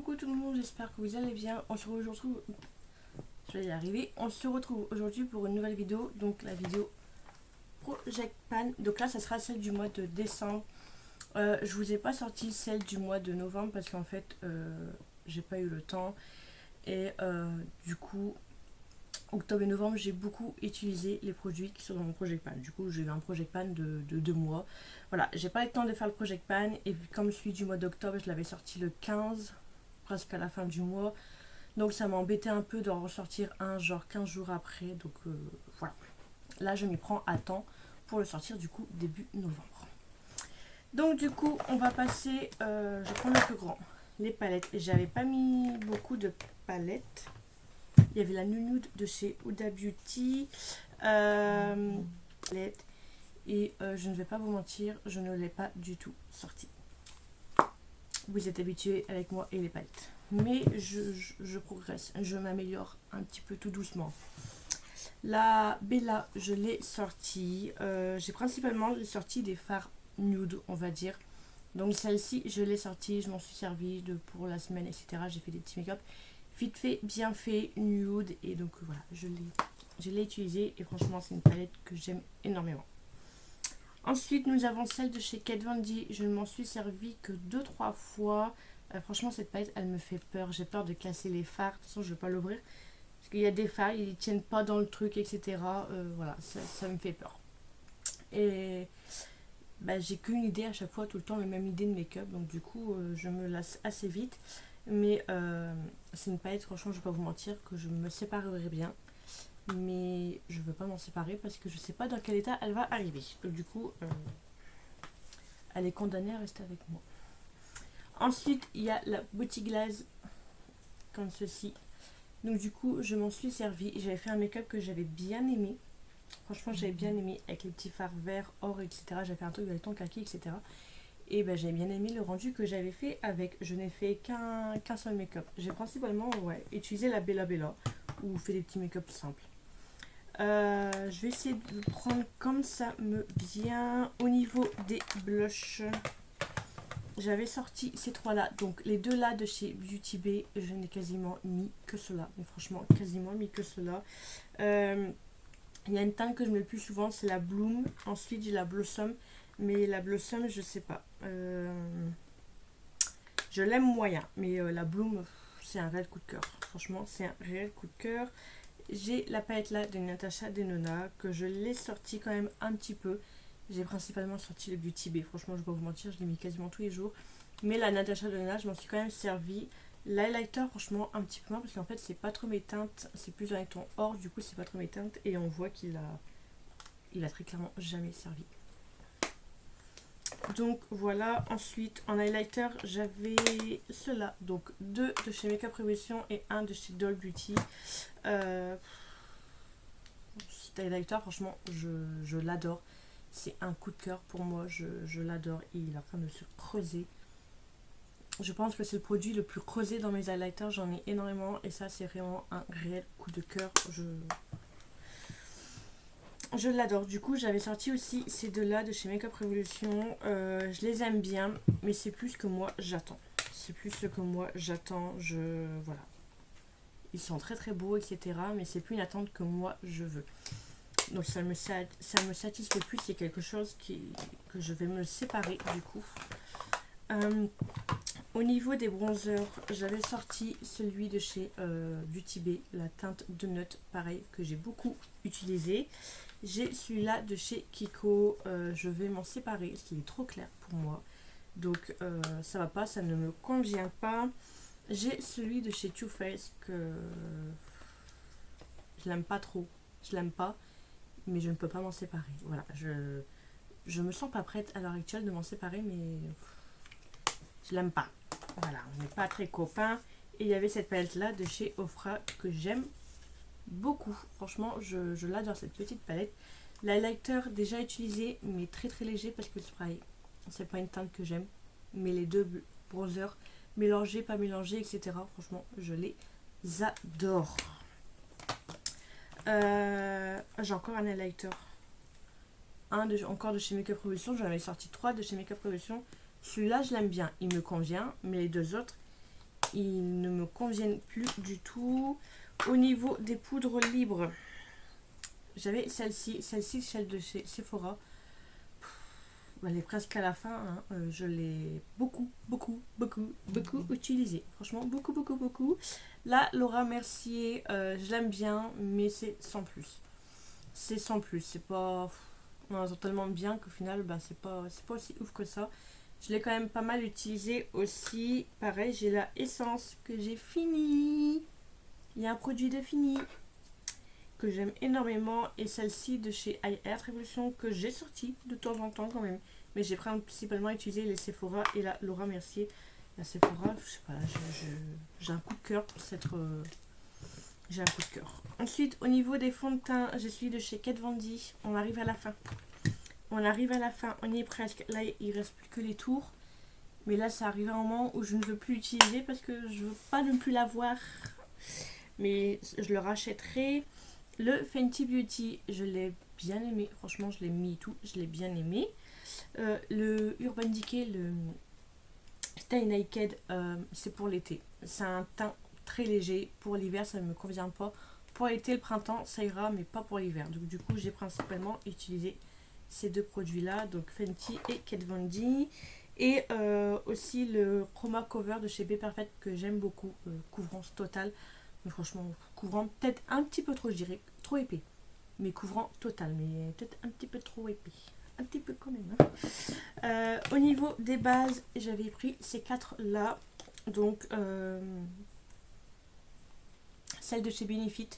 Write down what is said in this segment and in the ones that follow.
Coucou tout le monde, j'espère que vous allez bien. On se retrouve, je vais y arriver. On se retrouve aujourd'hui pour une nouvelle vidéo, donc la vidéo Project Pan. Donc là, ça sera celle du mois de décembre. Je vous ai pas sorti celle du mois de novembre parce qu'en fait, j'ai pas eu le temps. Et du coup, octobre et novembre, j'ai beaucoup utilisé les produits qui sont dans mon Project Pan. Du coup, j'ai eu un Project Pan de 2 mois. Voilà, j'ai pas eu le temps de faire le Project Pan. Et comme celui du mois d'octobre, je l'avais sorti le 15, presque à la fin du mois. Donc ça m'a embêté un peu d'en ressortir un genre 15 jours après. Donc voilà. Là, je m'y prends à temps pour le sortir du coup début novembre. Donc du coup, on va passer, je prends le plus grand, les palettes. J'avais pas mis beaucoup de palettes. Il y avait la Nude de chez Huda Beauty. Et je ne vais pas vous mentir, je ne l'ai pas du tout sorti. Vous êtes habitués avec moi et les palettes. Mais je progresse, je m'améliore un petit peu tout doucement. La Bella, je l'ai sortie. J'ai principalement sorti des fards nude, on va dire. Donc celle-ci, je l'ai sortie, je m'en suis servi pour la semaine, etc. J'ai fait des petits make-up. Vite fait, bien fait, nude. Et donc voilà, je l'ai utilisée. Et franchement, c'est une palette que j'aime énormément. Ensuite, nous avons celle de chez Kat Von D. Je ne m'en suis servi que 2-3 fois. Franchement, cette palette, elle me fait peur. J'ai peur de casser les fards. De toute façon, je ne vais pas l'ouvrir. Parce qu'il y a des fards, ils ne tiennent pas dans le truc, etc. Voilà, ça me fait peur. Et bah, j'ai qu'une idée à chaque fois, tout le temps, la même idée de make-up. Donc du coup, je me lasse assez vite. Mais c'est une palette, franchement, je ne vais pas vous mentir, que je me séparerai bien. Mais je ne veux pas m'en séparer parce que je ne sais pas dans quel état elle va arriver. Donc du coup, elle est condamnée à rester avec moi. Ensuite, il y a la Beauty Glaze, comme ceci. Donc du coup, je m'en suis servi. J'avais fait un make-up que j'avais bien aimé. Franchement, j'avais bien aimé avec les petits fards verts, or, etc. J'avais fait un truc avec ton kaki, etc. Et ben, j'avais bien aimé le rendu que j'avais fait avec. Je n'ai fait qu'un seul make-up. J'ai principalement utilisé la Bella Bella ou fait des petits make-up simples. Je vais essayer de prendre comme ça me vient. Au niveau des blushs, j'avais sorti ces trois là, donc les deux là de chez Beauty Bay, je n'ai quasiment mis que cela, mais franchement quasiment mis que cela. Il y a une teinte que je mets le plus souvent, c'est la Bloom. Ensuite j'ai la Blossom, mais la Blossom je sais pas, je l'aime moyen, mais la Bloom c'est un réel coup de cœur. Franchement c'est un réel coup de cœur. J'ai la palette là de Natasha Denona que je l'ai sortie quand même un petit peu. J'ai principalement sorti le Beauty Bay. Franchement, je vais pas vous mentir, je l'ai mis quasiment tous les jours. Mais la Natasha Denona, je m'en suis quand même servi. L'highlighter, franchement, un petit peu moins parce qu'en fait, c'est pas trop mes teintes. C'est plus dans les tons or, du coup, c'est pas trop mes teintes. Et on voit qu'il a très clairement jamais servi. Donc voilà. Ensuite, en highlighter, j'avais ceux-là. Donc deux de chez Makeup Revolution et un de chez Doll Beauty. Cet highlighter, franchement, je l'adore. C'est un coup de cœur pour moi, je l'adore. Il est en train de se creuser. Je pense que c'est le produit le plus creusé dans mes highlighters. J'en ai énormément et ça, c'est vraiment un réel coup de cœur. Je l'adore. Du coup, j'avais sorti aussi ces deux-là de chez Makeup Revolution. Je les aime bien, mais c'est plus que moi j'attends. C'est plus ce que moi j'attends. Voilà. Ils sont très très beaux, etc. Mais c'est plus une attente que moi je veux. Donc ça me satisfait plus, c'est quelque chose que je vais me séparer du coup. Au niveau des bronzers, j'avais sorti celui de chez Beauty Bay, la teinte de Nut, pareil, que j'ai beaucoup utilisé. J'ai celui-là de chez Kiko, je vais m'en séparer parce qu'il est trop clair pour moi. Donc ça va pas, ça ne me convient pas. J'ai celui de chez Too Faced que je l'aime pas trop, je l'aime pas. Mais je ne peux pas m'en séparer. Voilà, je me sens pas prête à l'heure actuelle de m'en séparer, mais je l'aime pas. Voilà, on n'est pas très copains. Et il y avait cette palette là de chez Ofra que j'aime beaucoup. Franchement, je l'adore cette petite palette. L'highlighter déjà utilisé, mais très très léger parce que c'est pas une teinte que j'aime. Mais les deux bronzers, mélangés, pas mélangés, etc. Franchement, je les adore. J'ai encore un highlighter. Encore de chez Makeup Revolution. J'en avais sorti 3 de chez Makeup Revolution. Celui-là, je l'aime bien. Il me convient. Mais les deux autres, ils ne me conviennent plus du tout. Au niveau des poudres libres, j'avais celle-ci, celle de chez Sephora. Elle est presque à la fin, hein. Je l'ai beaucoup utilisée. Franchement, beaucoup. Là, Laura Mercier, je l'aime bien, mais c'est sans plus. C'est sans plus, c'est pas... On entend tellement bien qu'au final, c'est pas aussi ouf que ça. Je l'ai quand même pas mal utilisé aussi. Pareil, j'ai la essence que j'ai fini. Il y a un produit de fini que j'aime énormément, et celle-ci de chez iHeart Revolution que j'ai sorti de temps en temps quand même. Mais j'ai principalement utilisé les Sephora et la Laura Mercier. La Sephora, je sais pas, j'ai un coup de cœur pour cette... j'ai un coup de cœur. Ensuite, au niveau des fonds de teint, je suis de chez Kat Von D. On arrive à la fin. On y est presque. Là, il ne reste plus que les tours. Mais là, ça arrive à un moment où je ne veux plus l'utiliser parce que je veux pas ne plus l'avoir. Mais je le rachèterai. Le Fenty Beauty, je l'ai bien aimé. Franchement, je l'ai mis et tout. Je l'ai bien aimé. Le Urban Decay, le Stay Naked, c'est pour l'été. C'est un teint très léger. Pour l'hiver, ça ne me convient pas. Pour l'été, le printemps, ça ira, mais pas pour l'hiver. Donc du coup, j'ai principalement utilisé ces deux produits-là. Donc Fenty et Kat Von D. Et aussi le Chroma Cover de chez Be Perfect que j'aime beaucoup. Couvrance totale. Mais franchement, couvrant peut-être un petit peu trop, je dirais. Trop épais. Mais couvrant total. Mais peut-être un petit peu trop épais. Un petit peu quand même. Hein. Au niveau des bases, j'avais pris ces 4-là. Donc, celle de chez Benefit.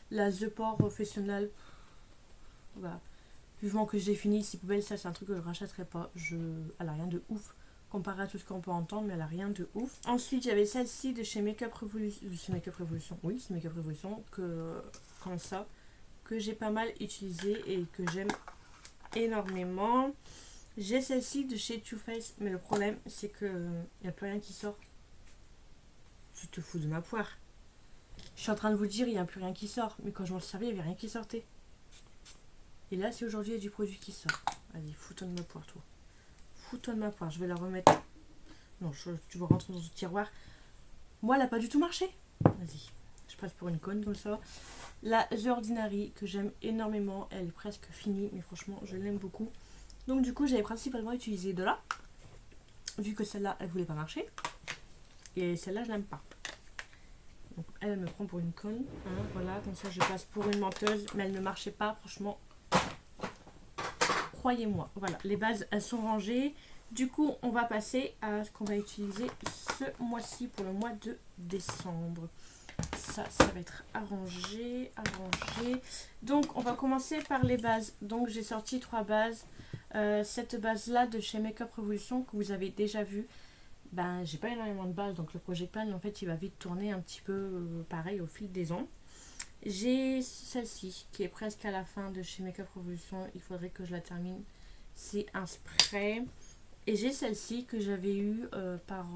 La The Pore Professional. Voilà. Vivement que j'ai fini. Si poubelle, ça c'est un truc que je rachèterai pas. Elle a rien de ouf. Comparé à tout ce qu'on peut entendre, mais elle a rien de ouf. Ensuite, j'avais celle-ci de chez Makeup Revolution. Oui, c'est Makeup Revolution. Comme ça. Que j'ai pas mal utilisé et que j'aime énormément. J'ai celle-ci de chez Too Faced, mais le problème c'est que il n'y a plus rien qui sort. Je te fous de ma poire. Je suis en train de vous dire il n'y a plus rien qui sort, mais quand je m'en servais il n'y avait rien qui sortait. Et là c'est aujourd'hui il y a du produit qui sort. Allez, fous-toi de ma poire toi. Fous-toi de ma poire, je vais la remettre. Non, tu vas rentrer dans ce tiroir. Moi elle n'a pas du tout marché. Vas-y, je passe pour une conne comme ça. La The Ordinary que j'aime énormément, elle est presque finie, mais franchement je l'aime beaucoup. Donc du coup j'avais principalement utilisé de là, vu que celle-là elle voulait pas marcher, et celle-là je l'aime pas. Donc elle me prend pour une conne, hein, voilà, comme ça je passe pour une menteuse, mais elle ne marchait pas, franchement, croyez-moi. Voilà, les bases elles sont rangées, du coup on va passer à ce qu'on va utiliser ce mois-ci pour le mois de décembre. Ça va être arrangé. Donc on va commencer par les bases. Donc j'ai sorti 3 bases. Cette base là de chez Makeup Revolution que vous avez déjà vu, j'ai pas énormément de bases, donc le Project Pan en fait il va vite tourner un petit peu pareil au fil des ans. J'ai celle-ci qui est presque à la fin de chez Makeup Revolution, il faudrait que je la termine. C'est un spray. Et j'ai celle-ci que j'avais eu par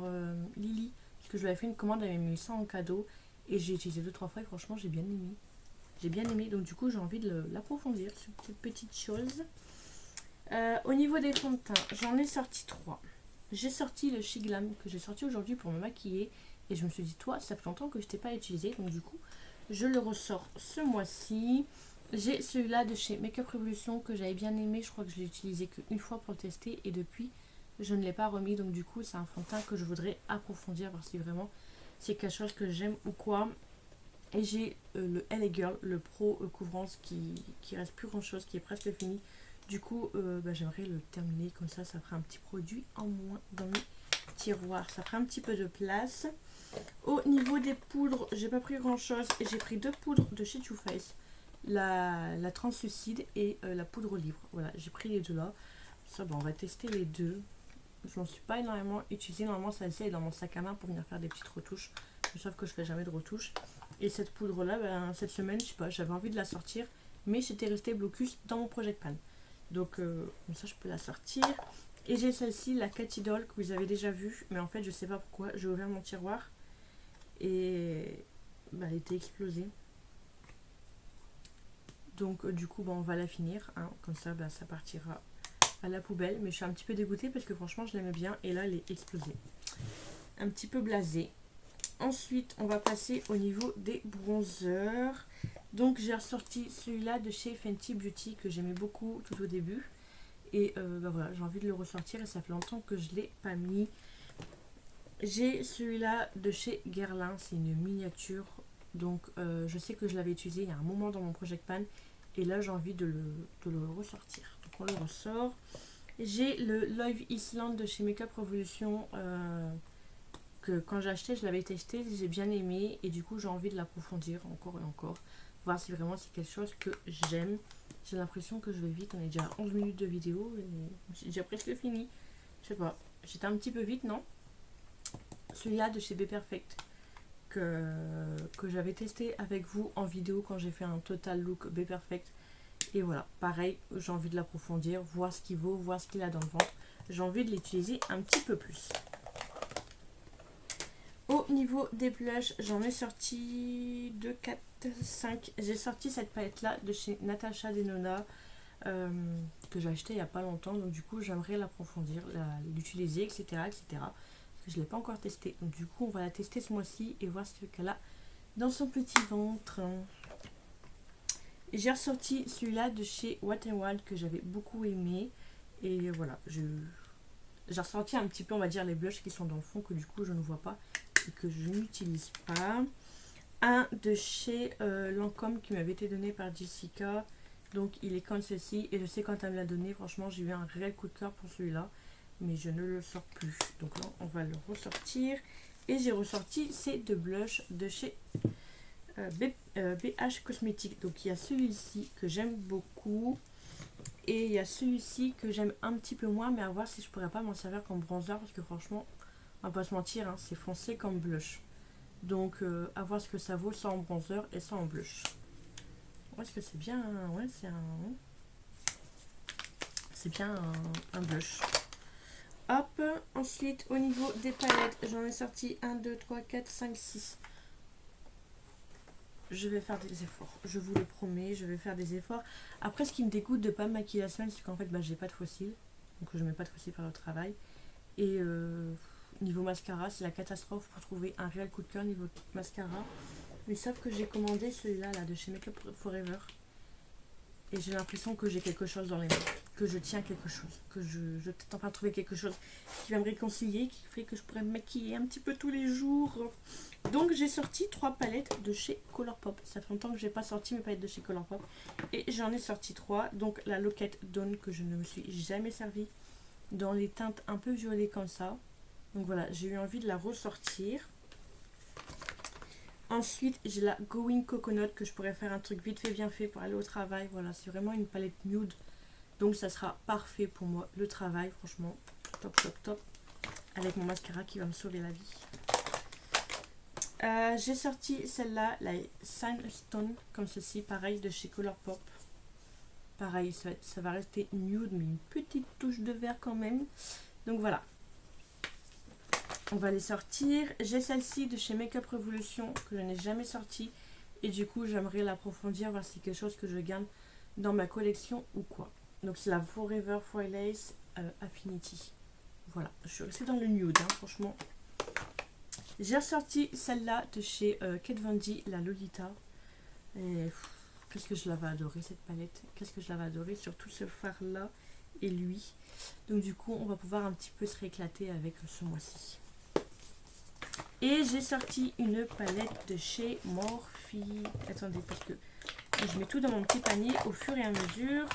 Lily, parce que je lui avais fait une commande, elle m'avait mis ça en cadeau. Et j'ai utilisé 2-3 fois et franchement j'ai bien aimé. J'ai bien aimé, donc du coup j'ai envie de l'approfondir, cette petite chose. Au niveau des fonds de teint, j'en ai sorti 3. J'ai sorti le She Glam que j'ai sorti aujourd'hui pour me maquiller. Et je me suis dit, toi, ça fait longtemps que je t'ai pas utilisé. Donc du coup, je le ressors ce mois-ci. J'ai celui-là de chez Makeup Revolution que j'avais bien aimé. Je crois que je l'ai utilisé qu'une fois pour le tester. Et depuis, je ne l'ai pas remis. Donc du coup, c'est un fond de teint que je voudrais approfondir. Voir si vraiment c'est quelque chose que j'aime ou quoi. Et j'ai le LA Girl, le Pro Couvrance qui reste plus grand chose, qui est presque fini. Du coup, j'aimerais le terminer comme ça fera un petit produit en moins dans mes tiroirs. Ça fera un petit peu de place. Au niveau des poudres, j'ai pas pris grand chose. Et j'ai pris 2 poudres de chez Too Faced. La translucide et la poudre libre. Voilà, j'ai pris les deux là. Ça, on va tester les deux. Je n'en suis pas énormément utilisée. Normalement, celle-ci est dans mon sac à main pour venir faire des petites retouches. Sauf que je fais jamais de retouches. Et cette poudre-là, cette semaine, je sais pas, j'avais envie de la sortir. Mais j'étais restée blocus dans mon Project Pan. Donc, comme ça, je peux la sortir. Et j'ai celle-ci, la Cat Idol, que vous avez déjà vue. Mais en fait, je sais pas pourquoi. J'ai ouvert mon tiroir. Et elle était explosée. Donc, du coup, on va la finir. Hein. Comme ça, ça partira à la poubelle. Mais je suis un petit peu dégoûtée parce que franchement je l'aimais bien et là elle est explosée. Un petit peu blasée. Ensuite, on va passer au niveau des bronzers. Donc, j'ai ressorti celui-là de chez Fenty Beauty que j'aimais beaucoup tout au début. Et bah voilà, j'ai envie de le ressortir et ça fait longtemps que je ne l'ai pas mis. J'ai celui-là de chez Guerlain, c'est une miniature. Donc, je sais que je l'avais utilisé il y a un moment dans mon Project Pan. Et là, j'ai envie de le ressortir. Donc, on le ressort. J'ai le Love Island de chez Makeup Revolution. Que quand j'ai acheté, je l'avais testé, j'ai bien aimé et du coup j'ai envie de l'approfondir encore et encore, voir si vraiment c'est quelque chose que j'aime. J'ai l'impression que je vais vite, on est déjà à 11 minutes de vidéo et j'ai déjà presque fini. Je sais pas, j'étais un petit peu vite, non? Celui-là de chez Be Perfect que j'avais testé avec vous en vidéo quand j'ai fait un total look Be Perfect. Et voilà, pareil, j'ai envie de l'approfondir, voir ce qu'il vaut, voir ce qu'il a dans le ventre. J'ai envie de l'utiliser un petit peu plus. Au niveau des blushs, j'en ai sorti 2, 4, 5. J'ai sorti cette palette là de chez Natasha Denona que j'ai acheté il n'y a pas longtemps. Donc du coup j'aimerais l'approfondir, l'utiliser, etc. etc. Parce que je ne l'ai pas encore testé. Donc du coup on va la tester ce mois-ci et voir ce qu'elle a dans son petit ventre. J'ai ressorti celui-là de chez Wet n Wild que j'avais beaucoup aimé. Et voilà, j'ai ressorti un petit peu on va dire les blushs qui sont dans le fond que du coup je ne vois pas. Que je n'utilise pas. Un de chez Lancôme qui m'avait été donné par Jessica. Donc il est comme ceci. Et je sais quand elle me l'a donné, franchement j'ai eu un réel coup de cœur pour celui-là. Mais je ne le sors plus. Donc là on va le ressortir. Et j'ai ressorti ces deux blushs de chez BH Cosmetics. Donc il y a celui-ci que j'aime beaucoup. Et il y a celui-ci que j'aime un petit peu moins. Mais à voir si je pourrais pas m'en servir comme bronzer. Parce que franchement... on va pas se mentir, hein, c'est foncé comme blush. Donc, à voir ce que ça vaut, ça en bronzer et ça en blush. Est-ce que c'est bien ouais, c'est bien un blush. Hop, ensuite, au niveau des palettes, j'en ai sorti 1, 2, 3, 4, 5, 6. Je vais faire des efforts, je vous le promets, je vais faire des efforts. Après, ce qui me dégoûte de pas me maquiller la semaine, c'est qu'en fait, bah, j'ai pas de fossiles. Donc, je mets pas de fossiles par le travail. Et... niveau mascara, c'est la catastrophe pour trouver un réel coup de cœur niveau mascara. Mais sauf que j'ai commandé celui-là là, de chez Makeup Forever. Et j'ai l'impression que j'ai quelque chose dans les mains. Que je tiens quelque chose. Que je suis en train de trouver quelque chose qui va me réconcilier. Qui fait que je pourrais me maquiller un petit peu tous les jours. Donc j'ai sorti 3 palettes de chez Colourpop. Ça fait longtemps que j'ai pas sorti mes palettes de chez Colourpop. Et j'en ai sorti 3. Donc la Loquette Dawn que je ne me suis jamais servi. Dans les teintes un peu violet comme ça. Donc voilà, j'ai eu envie de la ressortir. Ensuite, j'ai la Going Coconut que je pourrais faire un truc vite fait, bien fait pour aller au travail. Voilà, c'est vraiment une palette nude. Donc ça sera parfait pour moi, le travail, franchement. Top, top, top. Avec mon mascara qui va me sauver la vie. J'ai sorti celle-là, la Sandstone, comme ceci, pareil, de chez Colourpop. Pareil, ça va rester nude, mais une petite touche de vert quand même. Donc voilà. On va les sortir. J'ai celle-ci de chez Makeup Revolution que je n'ai jamais sortie. Et du coup, j'aimerais l'approfondir, voir si c'est quelque chose que je garde dans ma collection ou quoi. Donc, c'est la Forever Foil Lace Affinity. Voilà, je suis restée dans le nude, hein, franchement. J'ai ressorti celle-là de chez Kat Von D, la Lolita. Et qu'est-ce que je l'avais adoré cette palette. Qu'est-ce que je l'avais adoré, surtout ce fard-là et lui. Donc, du coup, on va pouvoir un petit peu se rééclater avec ce mois-ci. Et j'ai sorti une palette de chez Morphe. Attendez, parce que je mets tout dans mon petit panier au fur et à mesure.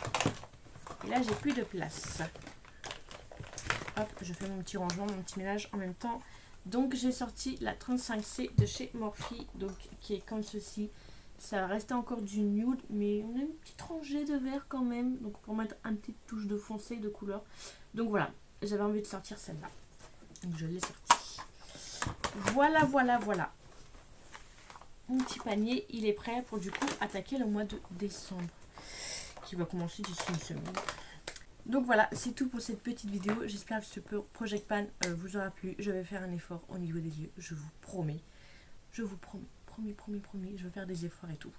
Et là, j'ai plus de place. Hop, je fais mon petit rangement, mon petit ménage en même temps. Donc, j'ai sorti la 35C de chez Morphe. Donc, qui est comme ceci. Ça reste encore du nude, mais on a une petite rangée de vert quand même. Donc, pour mettre une petite touche de foncé de couleur. Donc, voilà. J'avais envie de sortir celle-là. Donc, je l'ai sortie. Voilà, voilà, voilà. Mon petit panier, il est prêt pour du coup attaquer le mois de décembre. Qui va commencer d'ici une semaine. Donc voilà, c'est tout pour cette petite vidéo. J'espère que ce Project Pan vous aura plu. Je vais faire un effort au niveau des yeux, je vous promets. Je vous promets. promis, je vais faire des efforts et tout.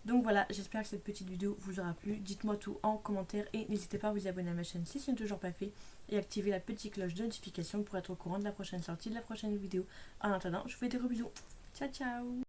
Donc voilà, j'espère que cette petite vidéo vous aura plu. Dites-moi tout en commentaire et n'hésitez pas à vous abonner à ma chaîne si ce n'est toujours pas fait et activer la petite cloche de notification pour être au courant de la prochaine sortie, de la prochaine vidéo. En attendant, je vous fais des gros bisous. Ciao ciao.